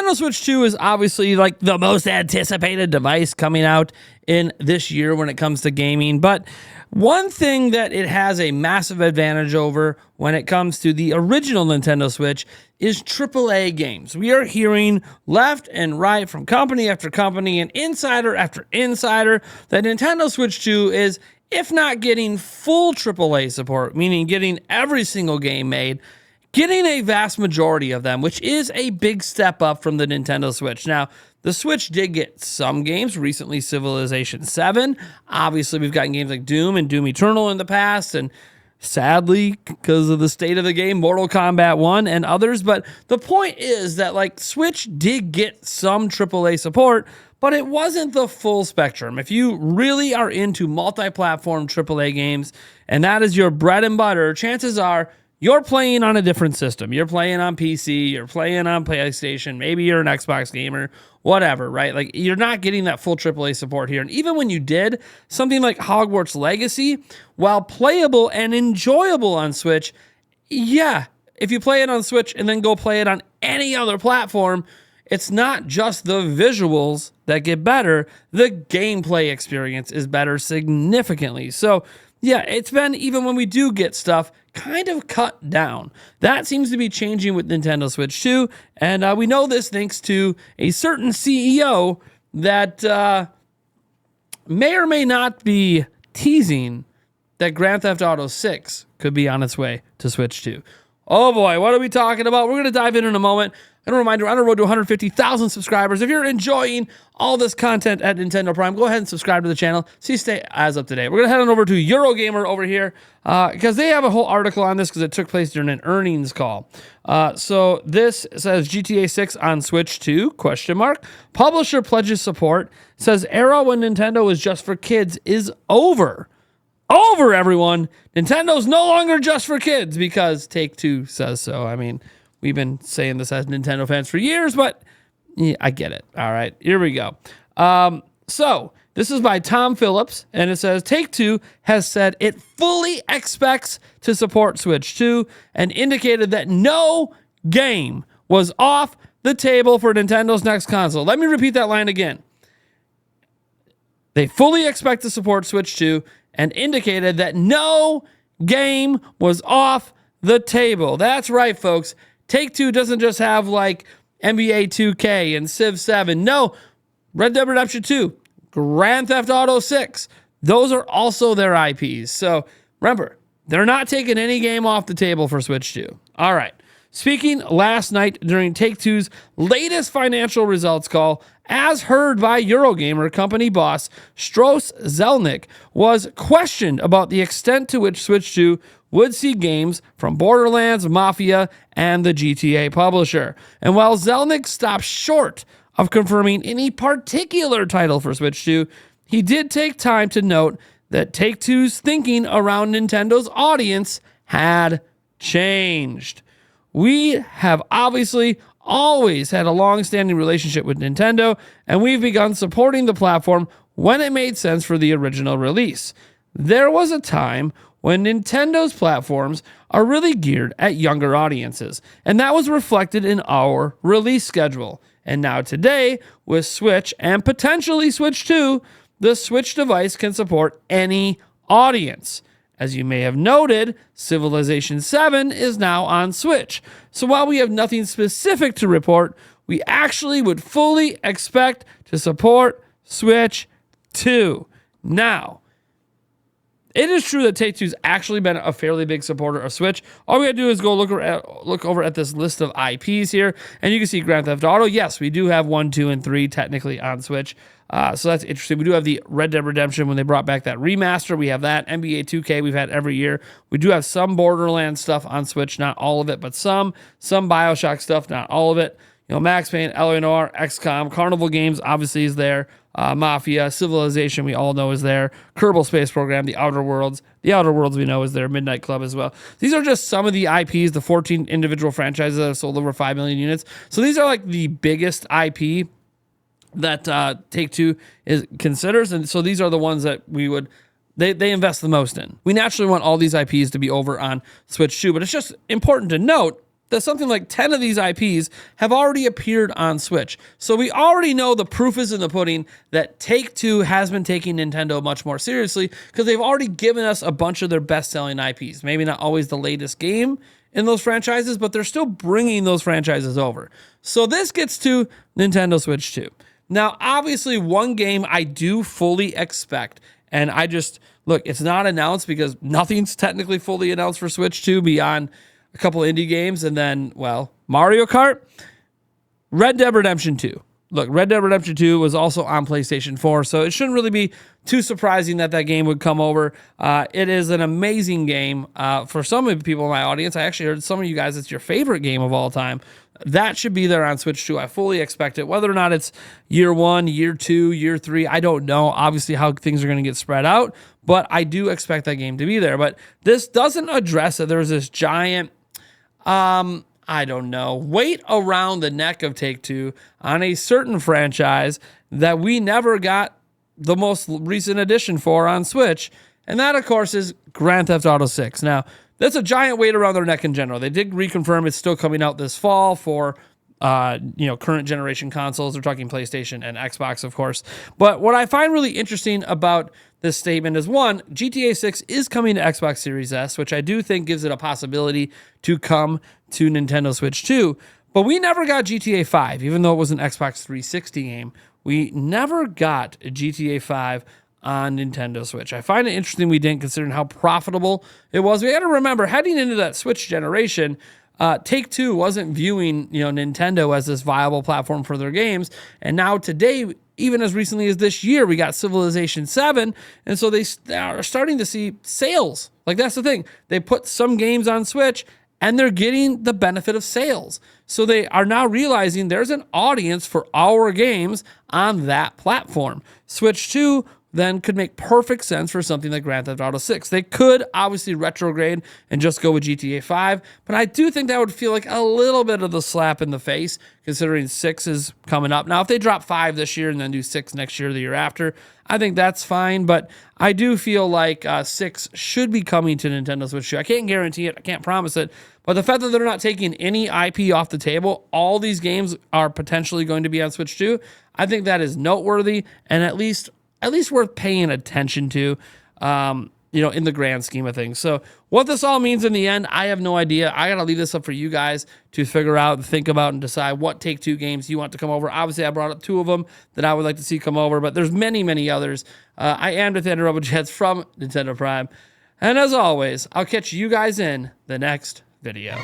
Nintendo Switch 2 is obviously like the most anticipated device coming out in this year when it comes to gaming. But one thing that it has a massive advantage over when it comes to the original Nintendo Switch is AAA games. We are hearing left and right from company after company and insider after insider that Nintendo Switch 2 is, if not getting full AAA support, meaning getting every single game made, getting a vast majority of them, which is a big step up from the Nintendo Switch. Now, the Switch did get some games, recently Civilization 7. Obviously, we've gotten games like Doom and Doom Eternal in the past, and sadly, because of the state of the game, Mortal Kombat 1 and others. But the point is that, like, Switch did get some AAA support, but it wasn't the full spectrum. If you really are into multi-platform AAA games, and that is your bread and butter, chances are you're playing on a different system. You're playing on PC, you're playing on PlayStation, maybe you're an Xbox gamer, whatever, right? Like, you're not getting that full AAA support here. And even when you did, something like Hogwarts Legacy, while playable and enjoyable on Switch, yeah, if you play it on Switch and then go play it on any other platform, it's not just the visuals that get better, the gameplay experience is better significantly. So, yeah, it's been, even when we do get stuff, kind of cut down. That seems to be changing with Nintendo Switch 2, and we know this thanks to a certain CEO that may or may not be teasing that Grand Theft Auto 6 could be on its way to Switch 2. Oh boy, what are we talking about? We're going to dive in a moment. And a reminder, on the road to 150,000 subscribers. If you're enjoying all this content at Nintendo Prime, go ahead and subscribe to the channel so you stay as up to date. We're going to head on over to Eurogamer over here because they have a whole article on this because it took place during an earnings call. So this says GTA 6 on Switch 2, ? Publisher pledges support. Says era when Nintendo was just for kids is over. Over, everyone. Nintendo's no longer just for kids because Take-Two says so. I mean, we've been saying this as Nintendo fans for years, but yeah, I get it. All right, here we go. So this is by Tom Phillips, and it says, Take-Two has said it fully expects to support Switch 2 and indicated that no game was off the table for Nintendo's next console. Let me repeat that line again. They fully expect to support Switch 2 and indicated that no game was off the table. That's right, folks. Take-Two doesn't just have like NBA 2K and Civ 7. No, Red Dead Redemption 2, Grand Theft Auto 6. Those are also their IPs. So remember, they're not taking any game off the table for Switch 2. All right. Speaking last night during Take-Two's latest financial results call, as heard by Eurogamer company boss Strauss Zelnick, was questioned about the extent to which Switch 2 would see games from Borderlands, Mafia, and the GTA publisher. And while Zelnick stopped short of confirming any particular title for Switch 2, he did take time to note that Take-Two's thinking around Nintendo's audience had changed. We have obviously always had a long-standing relationship with Nintendo, and we've begun supporting the platform when it made sense for the original release. There was a time when Nintendo's platforms are really geared at younger audiences, and that was reflected in our release schedule. And now today, with Switch and potentially Switch 2, the Switch device can support any audience. As you may have noted, Civilization 7 is now on Switch. So while we have nothing specific to report, we actually would fully expect to support Switch 2. Now, it is true that Take-Two's actually been a fairly big supporter of Switch. All we gotta do is go look over at this list of IPs here, and you can see Grand Theft Auto. Yes, we do have 1, 2, and 3 technically on Switch. So that's interesting. We do have the Red Dead Redemption when they brought back that remaster. We have that. NBA 2K we've had every year. We do have some Borderlands stuff on Switch, not all of it, but some BioShock stuff, not all of it. You know, Max Payne, L.A. Noire, XCOM, Carnival Games obviously is there. Mafia, Civilization we all know is there. Kerbal Space Program, The Outer Worlds. The Outer Worlds we know is there. Midnight Club as well. These are just some of the IPs, the 14 individual franchises that have sold over 5 million units. So these are like the biggest IP that Take-Two considers, and so these are the ones that we would they invest the most in. We naturally want all these IPs to be over on Switch 2, but it's just important to note that something like 10 of these IPs have already appeared on Switch. So we already know the proof is in the pudding that Take-Two has been taking Nintendo much more seriously because they've already given us a bunch of their best-selling IPs. Maybe not always the latest game in those franchises, but they're still bringing those franchises over. So this gets to Nintendo Switch 2. Now, obviously, one game I do fully expect, and look, it's not announced because nothing's technically fully announced for Switch 2 beyond a couple indie games, and then, well, Mario Kart, Red Dead Redemption 2. Look, Red Dead Redemption 2 was also on PlayStation 4, so it shouldn't really be too surprising that game would come over. It is an amazing game. For some of the people in my audience, I actually heard some of you guys, it's your favorite game of all time. That should be there on Switch 2. I fully expect it. Whether or not it's year 1, year 2, year 3, I don't know, obviously, how things are going to get spread out, but I do expect that game to be there. But this doesn't address that there's this giant I don't know, weight around the neck of Take-Two on a certain franchise that we never got the most recent edition for on Switch. And that, of course, is Grand Theft Auto 6. Now, that's a giant weight around their neck in general. They did reconfirm it's still coming out this fall for current generation consoles. They're talking PlayStation and Xbox, of course. But what I find really interesting about this statement is, one, GTA 6 is coming to Xbox Series S, which I do think gives it a possibility to come to Nintendo Switch 2. But we never got GTA 5, even though it was an Xbox 360 game. We never got GTA 5 on Nintendo Switch. I find it interesting we didn't, considering how profitable it was. We got to remember, heading into that Switch generation, Take-Two wasn't viewing, Nintendo as this viable platform for their games. And now today, even as recently as this year, we got Civilization 7. And so they are starting to see sales. Like, that's the thing. They put some games on Switch and they're getting the benefit of sales. So they are now realizing there's an audience for our games on that platform. Switch 2 then could make perfect sense for something like Grand Theft Auto 6. They could obviously retrograde and just go with GTA 5, but I do think that would feel like a little bit of the slap in the face, considering 6 is coming up. Now, if they drop 5 this year and then do 6 next year or the year after, I think that's fine, but I do feel like 6 should be coming to Nintendo Switch 2. I can't guarantee it, I can't promise it, but the fact that they're not taking any IP off the table, all these games are potentially going to be on Switch 2, I think that is noteworthy and at least worth paying attention to, in the grand scheme of things. So what this all means in the end, I have no idea. I got to leave this up for you guys to figure out and think about and decide what Take-Two games you want to come over. Obviously, I brought up 2 of them that I would like to see come over, but there's many, many others. I am Nathaniel Robo-Jets from Nintendo Prime. And as always, I'll catch you guys in the next video.